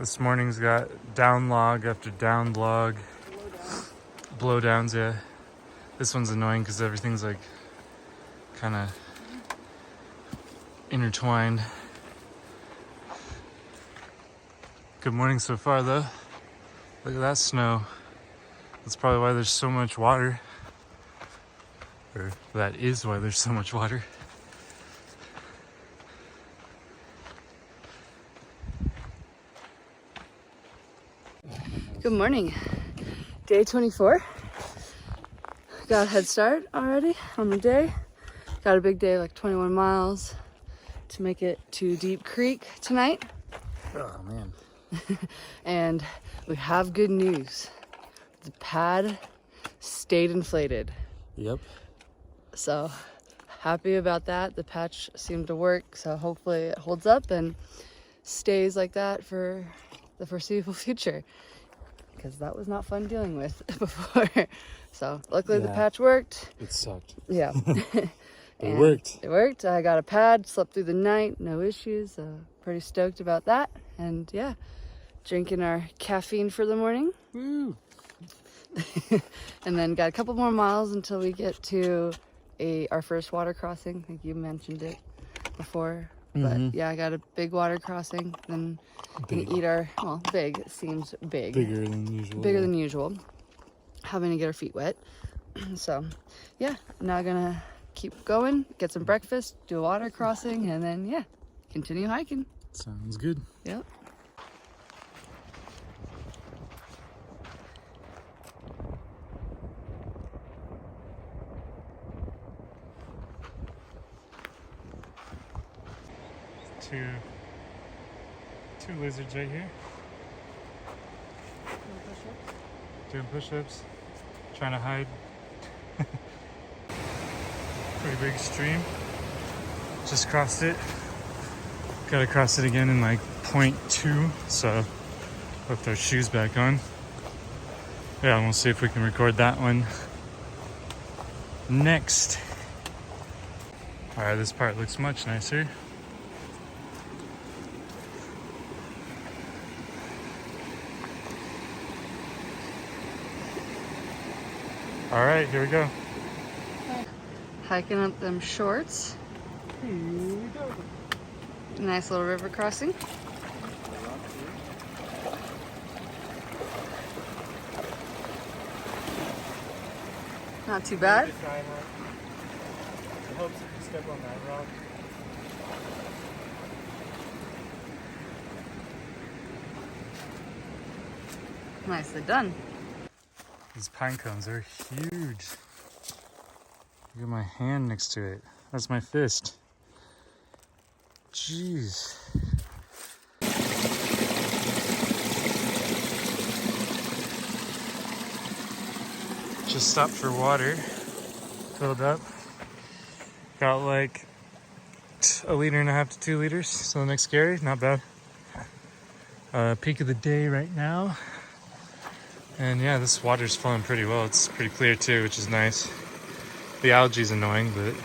This morning's got down log after down log. Blowdowns, yeah. This one's annoying because everything's like kind of intertwined. Good morning so far though. Look at that snow. That's probably why there's so much water. Or that is why there's so much water. Good morning. Day 24. Got a head start already on the day. Got a big day, like 21 miles to make it to Deep Creek tonight. Oh man. And we have good news. The pad stayed inflated. Yep. So happy about that. The patch seemed to work, so hopefully it holds up and stays like that for the foreseeable future, because that was not fun dealing with before. So luckily the patch worked. It sucked. Yeah. It worked. It worked. I got a pad, slept through the night, no issues. Pretty stoked about that. And yeah, drinking our caffeine for the morning. Woo! And then got a couple more miles until we get to our first water crossing. I think you mentioned it before. But yeah, I got a big water crossing. Then gonna eat our, well, big, it seems big. Bigger than usual. Bigger than usual. Having to get our feet wet. So yeah, now gonna keep going, get some breakfast, do a water crossing, and then yeah, continue hiking. Sounds good. Yep. Two lizards right here. Doing push-ups. Trying to hide. Pretty big stream. Just crossed it. Gotta cross it again in like 0.2, so we'll put our shoes back on. Yeah, and we'll see if we can record that one next. Alright, this part looks much nicer. Alright, here we go. Hiking up them shorts. Here we go. Nice little river crossing. Not too bad. I hope you step on that rock. Nicely done. These pine cones are huge. Look at my hand next to it. That's my fist. Jeez. Just stopped for water. Filled up. Got like 1.5 liters to 2 liters. So the next scary, not bad. Peak of the day right now. And yeah, this water's flowing pretty well. It's pretty clear too, which is nice. The algae's annoying, but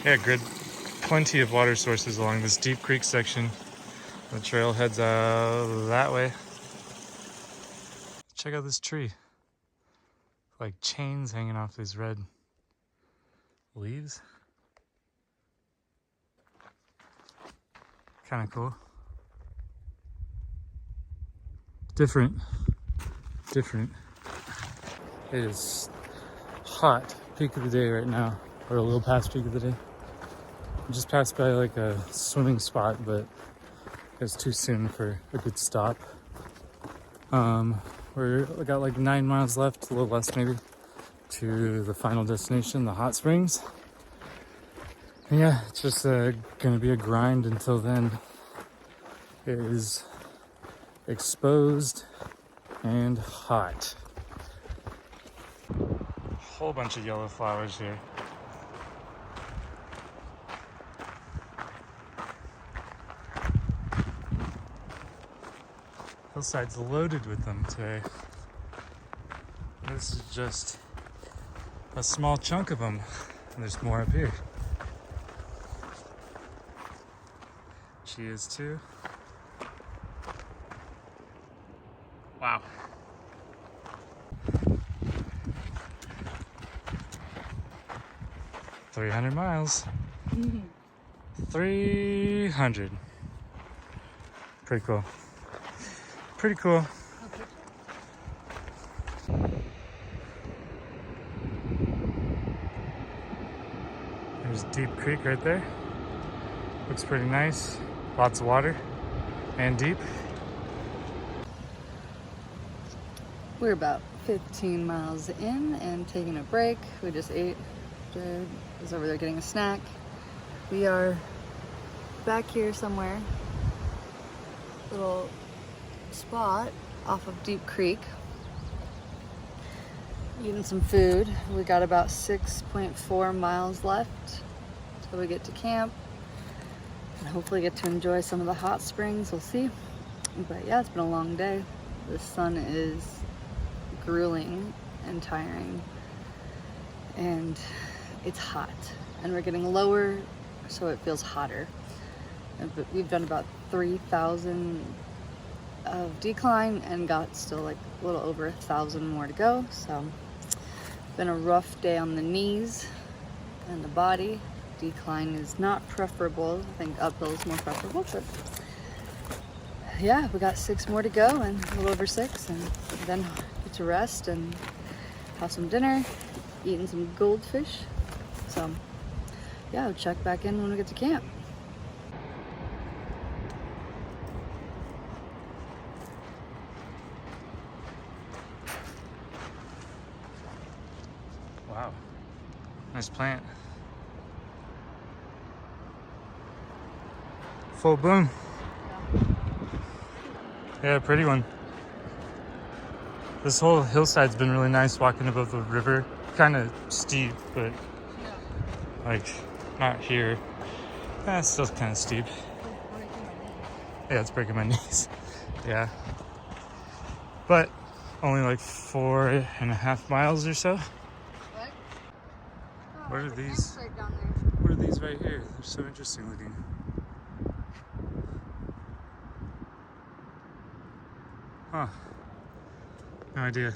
yeah, good. Plenty of water sources along this Deep Creek section. The trail heads out that way. Check out this tree. Like chains hanging off these red leaves. Kind of cool. Different. It is hot. Peak of the day right now, or a little past peak of the day. I just passed by like a swimming spot, but it's too soon for a good stop. We got like 9 miles left, a little less maybe, to the final destination, the hot springs. And yeah, it's just gonna be a grind until then. It is exposed and hot. Whole bunch of yellow flowers here. Hillside's loaded with them today. This is just a small chunk of them. And there's more up here. She is too. Wow. $300 miles. 300. Pretty cool. Pretty cool. There's Deep Creek right there. Looks pretty nice. Lots of water and deep. We're about 15 miles in and taking a break. We just ate. Jared is over there getting a snack. We are back here somewhere. Little spot off of Deep Creek. Eating some food. We got about 6.4 miles left till we get to camp. And hopefully get to enjoy some of the hot springs. We'll see. But yeah, it's been a long day. The sun is grueling and tiring. And it's hot. And we're getting lower, so it feels hotter. But we've done about 3,000 of decline and got still like a little over 1,000 more to go. So been a rough day on the knees and the body. Decline is not preferable. I think uphill is more preferable, but yeah, we got 6 more to go and a little over 6, and then get to rest and have some dinner, eating some goldfish. So yeah, I'll check back in when we get to camp. Wow. Nice plant. Full bloom. Yeah, pretty one. This whole hillside's been really nice walking above the river. Kind of steep, but like not here. It's still kind of steep. Yeah, it's breaking my knees. Yeah. But only like 4.5 miles or so. What? What are these? What are these right here? They're so interesting looking. Huh. No idea.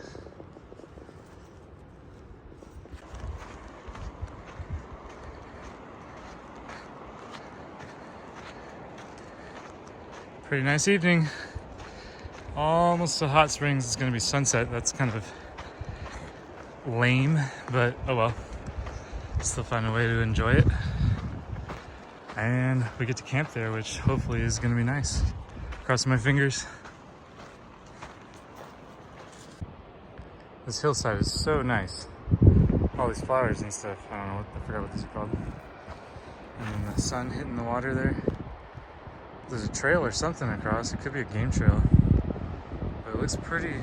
Pretty nice evening. Almost to hot springs. It's gonna be sunset. That's kind of lame, but oh well. Still find a way to enjoy it. And we get to camp there, which hopefully is gonna be nice. Crossing my fingers. This hillside is so nice. All these flowers and stuff. I don't know what, I forgot what these are called. And then the sun hitting the water there. There's a trail or something across. It could be a game trail. But it looks pretty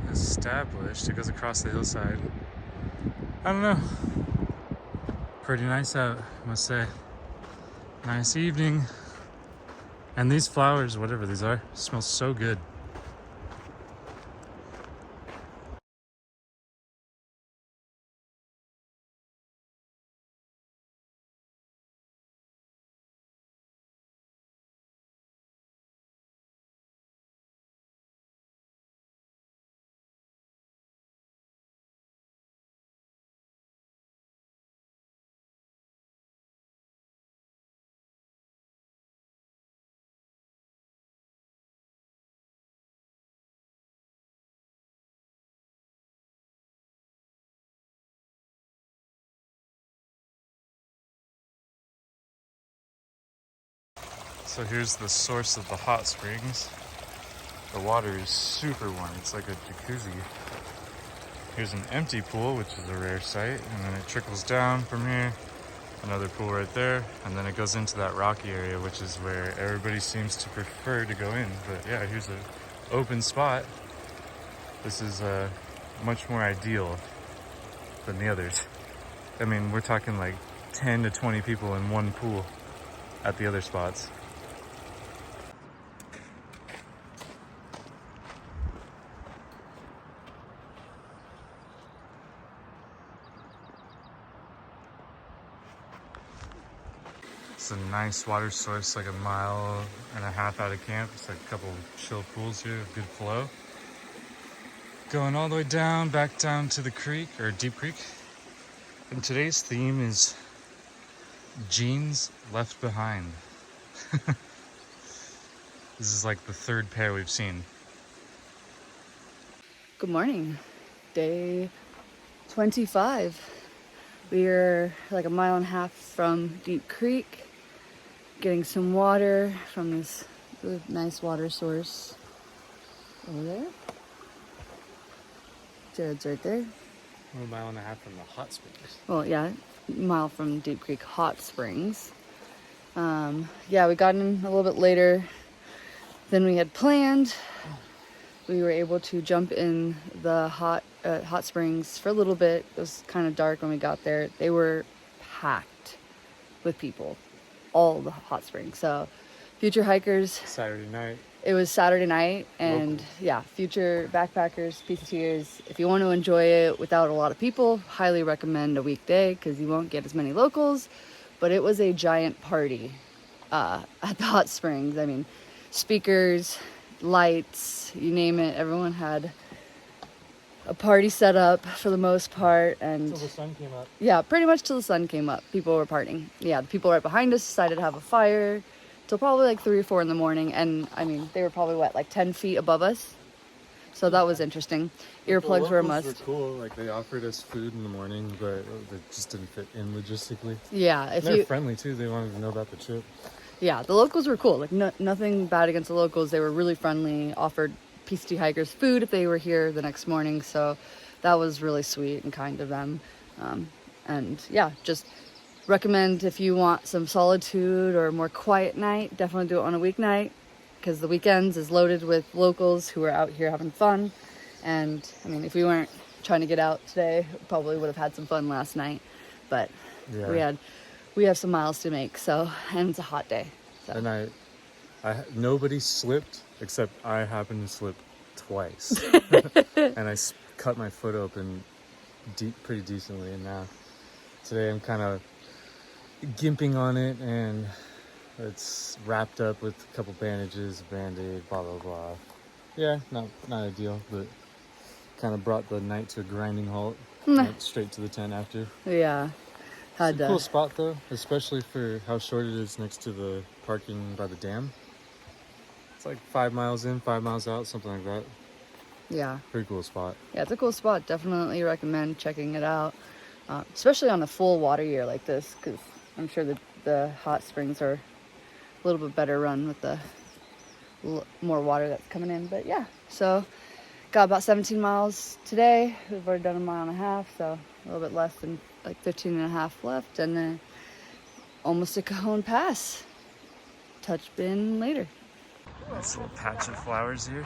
established. It goes across the hillside. I don't know. Pretty nice out, I must say. Nice evening. And these flowers, whatever these are, smell so good. So here's the source of the hot springs. The water is super warm. It's like a jacuzzi. Here's an empty pool, which is a rare sight, and then it trickles down from here. Another pool right there, and then it goes into that rocky area, which is where everybody seems to prefer to go in. But yeah, here's an open spot. This is much more ideal than the others. I mean, we're talking like 10 to 20 people in one pool at the other spots. It's a nice water source, like 1.5 miles out of camp. It's like a couple chill pools here, good flow. Going all the way down, back down to the creek, or Deep Creek. And today's theme is jeans left behind. This is like the third pair we've seen. Good morning. Day 25. We're like a mile and a half from Deep Creek, getting some water from this really nice water source over there. Jared's right there. We're a mile and a half from the hot springs. Well, yeah, mile from Deep Creek Hot Springs. Yeah, we got in a little bit later than we had planned. We were able to jump in the hot springs for a little bit. It was kind of dark when we got there. They were packed with people, all the hot springs. So, future hikers. Saturday night. It was Saturday night, and Locals. yeah, future backpackers, PCTers, if you want to enjoy it without a lot of people, highly recommend a weekday because you won't get as many locals. But it was a giant party at the hot springs. I mean, speakers, lights, you name it. Everyone had a party set up for the most part, and Until the sun came up. yeah, pretty much till the sun came up. People were partying. Yeah, the people right behind us decided to have a fire till probably like 3 or 4 in the morning, and I mean, they were probably what, like 10 feet above us. So that was interesting. Earplugs were a must. Were cool. Like they offered us food in the morning, but it just didn't fit in logistically. Yeah, if They're you friendly too. They wanted to know about the trip. yeah, the locals were cool. Like nothing bad against the locals. They were really friendly. Offered PCT hikers food if they were here the next morning. So that was really sweet and kind of them. And yeah, just recommend if you want some solitude or a more quiet night, definitely do it on a weeknight because the weekends is loaded with locals who are out here having fun. And I mean, if we weren't trying to get out today, probably would have had some fun last night. But Yeah. we have some miles to make, so, and it's a hot day. So. And I nobody slipped except I happened to slip twice, and I cut my foot open pretty decently. And now today I'm kind of gimping on it, and it's wrapped up with a couple bandages, Band-Aid, blah blah blah. Yeah, not ideal, but kind of brought the night to a grinding halt. Went straight to the tent after. Yeah. It's a cool spot though, especially for how short it is next to the parking by the dam. It's like 5 miles in, 5 miles out, something like that. Yeah. Pretty cool spot. Yeah, it's a cool spot. Definitely recommend checking it out, especially on a full water year like this, because I'm sure that the hot springs are a little bit better run with the more water that's coming in. But yeah, so got about 17 miles today. We've already done a mile and a half, so a little bit less than like 15 and a half left, and then almost a Cajon Pass. Touch bin later. This little patch of flowers here.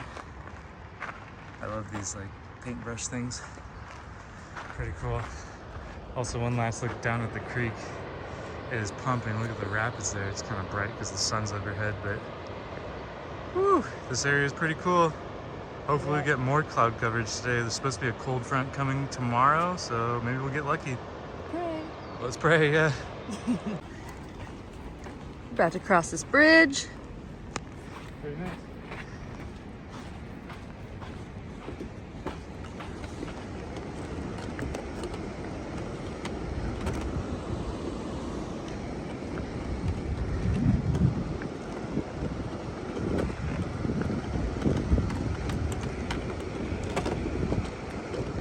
I love these like paintbrush things. Pretty cool. Also, one last look down at the creek. It is pumping. Look at the rapids there. It's kind of bright because the sun's overhead, but whew, this area is pretty cool. Hopefully we get more cloud coverage today. There's supposed to be a cold front coming tomorrow, so maybe we'll get lucky. Pray. Let's pray, yeah. About to cross this bridge. Very nice.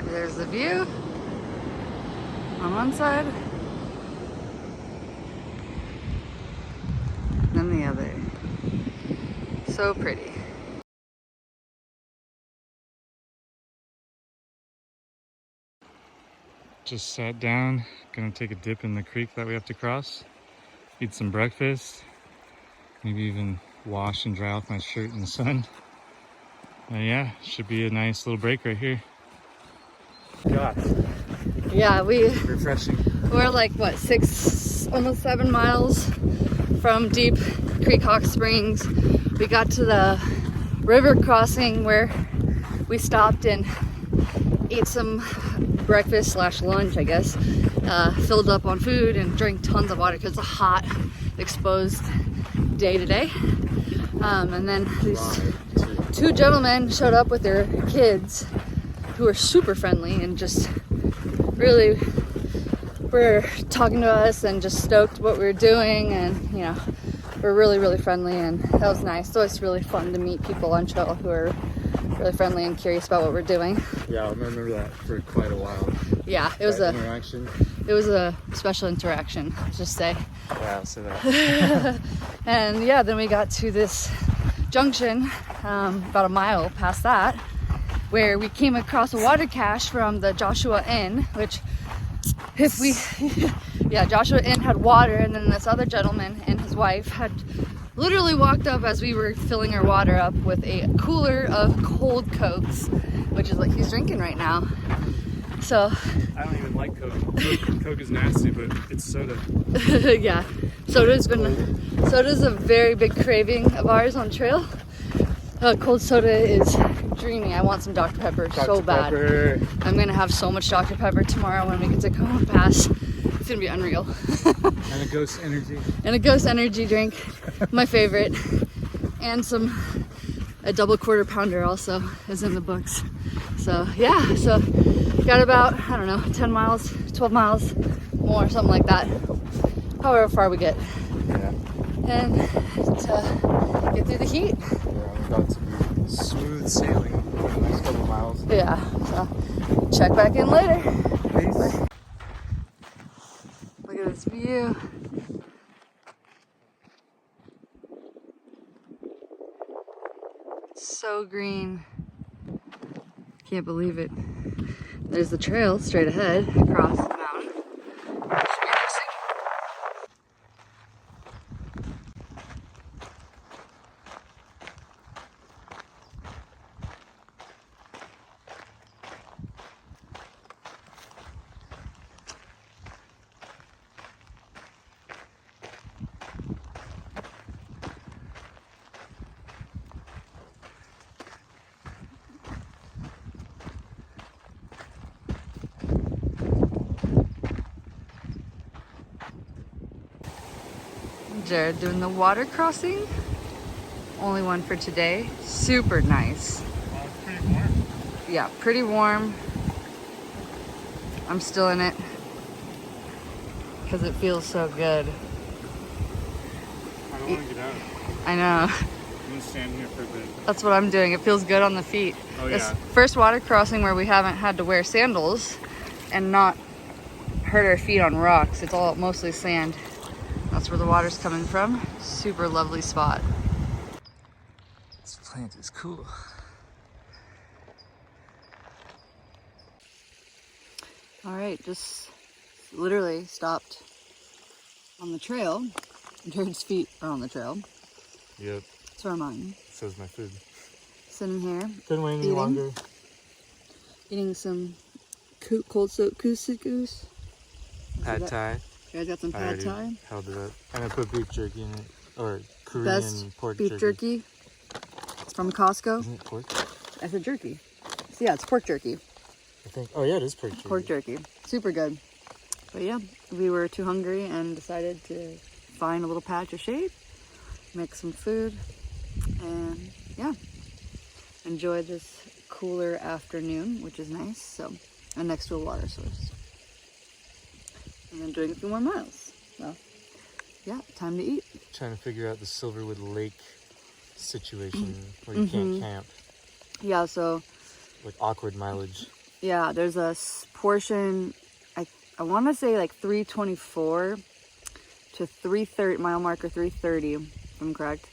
There's the view on one side, and then the other. So pretty. Just sat down, gonna take a dip in the creek that we have to cross, eat some breakfast, maybe even wash and dry off my shirt in the sun. And yeah, should be a nice little break right here. Gosh, Yeah, refreshing. we're like what, 6, almost 7 miles from Deep Creek Hot Springs. We got to the river crossing where we stopped and ate some breakfast / lunch, I guess. Filled up on food and drank tons of water because it's a hot, exposed day today. And then these 2 gentlemen showed up with their kids who are super friendly and just really were talking to us and just stoked what we were doing, and you know, we're really friendly, and that was nice. It's always really fun to meet people on trail who are really friendly and curious about what we're doing. Yeah, I remember that for quite a while. Yeah, it was that interaction. It was a special interaction, let's just say. Yeah, I'll say that. And yeah, then we got to this junction, about a mile past that, where we came across a water cache from the Joshua Inn, which if we, yeah, Joshua Inn had water, and then this other gentleman and his wife had literally walked up as we were filling our water up with a cooler of cold Cokes, which is what he's drinking right now. So I don't even like Coke. Coke is nasty, but it's soda. yeah, soda's a very big craving of ours on trail. Cold soda is dreamy. I want some Dr. Pepper so bad. Pepper. I'm gonna have so much Dr. Pepper tomorrow when we get to Cajon Pass. It's gonna be unreal. And a Ghost Energy. And a Ghost Energy drink, my favorite. And a double quarter pounder also is in the books. So yeah, so got about, I don't know, 10 miles, 12 miles more, something like that. However far we get. Yeah. And to get through the heat. Yeah, we're about to be smooth sailing for the next couple miles. Yeah, so check back in later. Peace. Look at this view. So green. Can't believe it. There's the trail straight ahead across the mountain. Should be interesting. Jared doing the water crossing. Only one for today. Super nice. It's pretty warm. Yeah, pretty warm. I'm still in it because it feels so good. I don't want to get out. I know. I'm going to stand here for a bit. That's what I'm doing. It feels good on the feet. Oh, This yeah. first water crossing where we haven't had to wear sandals and not hurt our feet on rocks. It's all mostly sand. That's where the water's coming from. Super lovely spot. This plant is cool. All right, just literally stopped on the trail. Jared's feet are on the trail. Yep. So are mine. So is my food. Sitting here, Couldn't wait any Eating. longer. eating some cold soaked couscous. Pad Thai. You guys got some I pad already thai? held it up. And I put beef jerky in it. Or Korean Best pork beef jerky. It's from Costco. Isn't it pork? I said jerky. So yeah, it's pork jerky. I think. Oh, yeah, it is pork jerky. Pork jerky. Super good. But yeah, we were too hungry and decided to find a little patch of shade, make some food, and yeah, enjoy this cooler afternoon, which is nice. So, and next to a water source. And then doing a few more miles. Well, yeah, time to eat. Trying to figure out the Silverwood Lake situation where you can't camp. Yeah, so Like awkward mileage. yeah, there's a portion, I want to say like 324 to 330, mile marker 330, if I'm correct,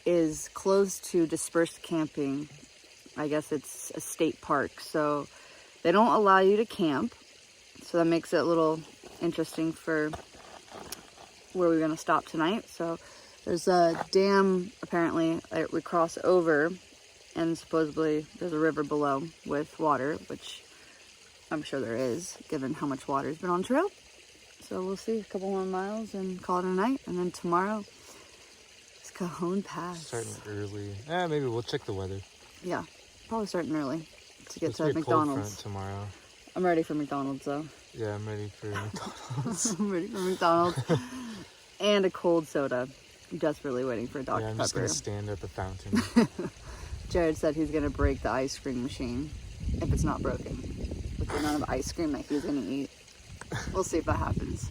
is closed to dispersed camping. I guess it's a state park, so they don't allow you to camp. So that makes it a little interesting for where we're going to stop tonight. So there's a dam, apparently, that we cross over, and supposedly there's a river below with water, which I'm sure there is, given how much water's been on trail. So we'll see a couple more miles and call it a night. And then tomorrow is Cajon Pass. Starting early. Maybe we'll check the weather. Yeah, probably starting early to get Supposed to be a cold front McDonald's. tomorrow. I'm ready for McDonald's though. Yeah, I'm ready for McDonald's. I'm ready for McDonald's. And a cold soda. I'm desperately waiting for a Dr. Yeah, I'm Pepper. just gonna stand at the fountain. Jared said he's gonna break the ice cream machine. if it's not broken with the amount of ice cream that he's gonna eat. We'll see if that happens.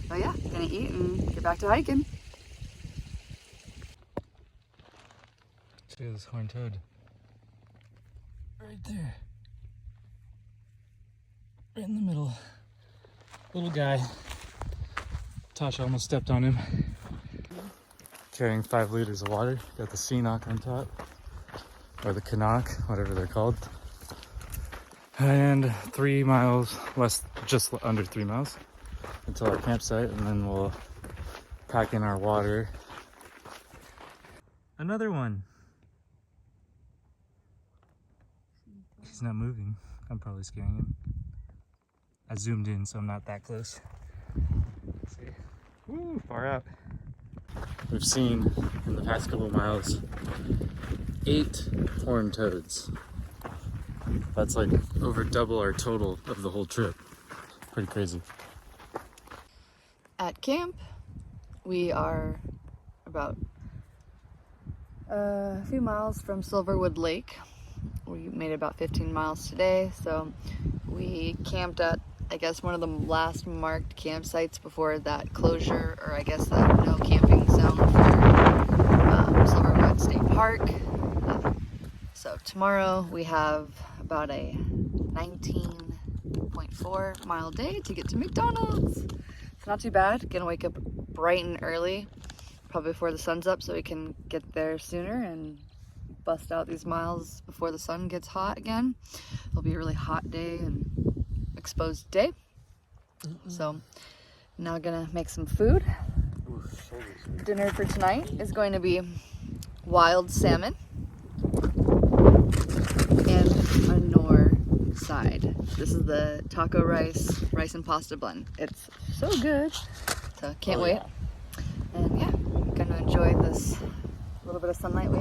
But yeah, gonna eat and get back to hiking. See this horned toad right there, right in the middle. Little guy. Tasha almost stepped on him. Carrying 5 liters of water. Got the Seanock on top, or the Canuck, whatever they're called. And 3 miles, just under 3 miles until our campsite, and then we'll pack in our water. Another one. He's not moving. I'm probably scaring him. I zoomed in, so I'm not that close. Let's see. Woo, far out. We've seen in the past couple miles 8 horned toads. That's like over double our total of the whole trip. Pretty crazy. At camp, we are about a few miles from Silverwood Lake. We made about 15 miles today, so we camped at, I guess, one of the last marked campsites before that closure, or I guess the no camping zone for Silverwood State Park. So tomorrow we have about a 19.4 mile day to get to McDonald's. It's not too bad. Gonna wake up bright and early, probably before the sun's up, so we can get there sooner and bust out these miles before the sun gets hot again. It'll be a really hot day and exposed day. So now gonna make some food. Dinner for tonight is going to be wild salmon and a Knorr side. This is the taco rice and pasta blend. It's so good. So can't wait. And yeah, gonna enjoy this little bit of sunlight we